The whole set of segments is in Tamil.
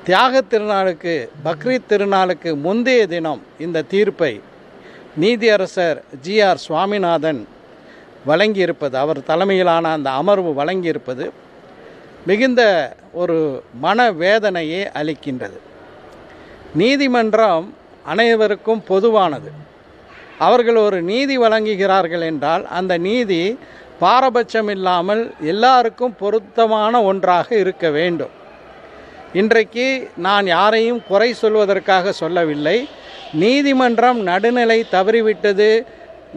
தியாகத் திருநாளுக்கு பக்ரீத் திருநாளுக்கு முந்தைய தினம் இந்த தீர்ப்பை நீதியரசர் ஜி.ஆர். சுவாமிநாதன் வழங்கியிருப்பது, அவர் தலைமையிலான அந்த அமர்வு வழங்கியிருப்பது மிகுந்த ஒரு மனவேதனையை அளிக்கின்றது. நீதிமன்றம் அனைவருக்கும் பொதுவானது. அவர்கள் ஒரு நீதி வழங்குகிறார்கள் என்றால் அந்த நீதி பாரபட்சம் இல்லாமல் எல்லாருக்கும் பொருத்தமான ஒன்றாக இருக்க வேண்டும். இன்றைக்கு நான் யாரையும் குறை சொல்வதற்காக சொல்லவில்லை. நீதிமன்றம் நடுநிலை தவறிவிட்டது,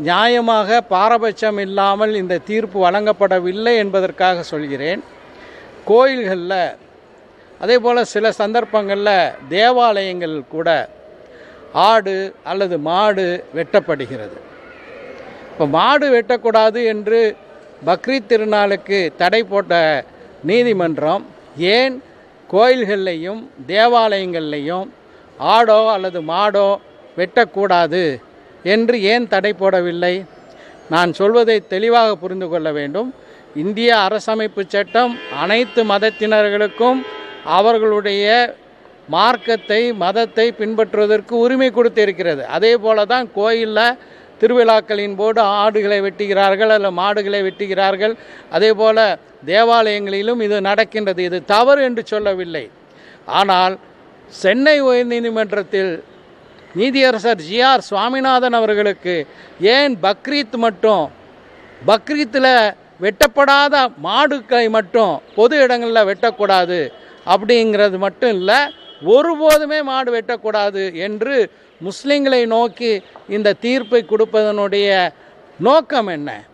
நியாயமாக பாரபட்சம் இல்லாமல் இந்த தீர்ப்பு வழங்கப்படவில்லை என்பதற்காக சொல்கிறேன். கோயில்களில் அதே போல் சில சந்தர்ப்பங்களில் தேவாலயங்கள் கூட ஆடு அல்லது மாடு வெட்டப்படுகிறது. இப்போ மாடு வெட்டக்கூடாது என்று பக்ரீத் திருநாளுக்கு தடை போட்ட நீதிமன்றம் ஏன் கோயில்கள்லையும் தேவாலயங்கள்லையும் ஆடோ அல்லது மாடோ வெட்டக்கூடாது என்று ஏன் தடை போடவில்லை? நான் சொல்வதை தெளிவாக புரிந்து கொள்ள வேண்டும். இந்திய அரசமைப்பு சட்டம் அனைத்து மதத்தினர்களுக்கும் அவர்களுடைய மார்க்கத்தை மதத்தை பின்பற்றுவதற்கு உரிமை கொடுத்திருக்கிறது. அதே போல தான் கோயிலில் திருவிழாக்களின் போது ஆடுகளை வெட்டுகிறார்கள் அல்லது மாடுகளை வெட்டுகிறார்கள். அதே போல் தேவாலயங்களிலும் இது நடக்கின்றது. இது தவறு என்று சொல்லவில்லை. ஆனால் சென்னை உயர்நீதிமன்றத்தில் நீதியரசர் ஜி.ஆர். சுவாமிநாதன் அவர்களுக்கு ஏன் பக்ரீத்தில் வெட்டப்படாத மாடுகளை மட்டும் பொது இடங்களில் வெட்டக்கூடாது அப்படிங்கிறது மட்டும் இல்லை, ஒருபோதுமே மாடு வெட்டக்கூடாது என்று முஸ்லிம்களை நோக்கி இந்த தீர்ப்பை கொடுப்பதனுடைய நோக்கம் என்ன?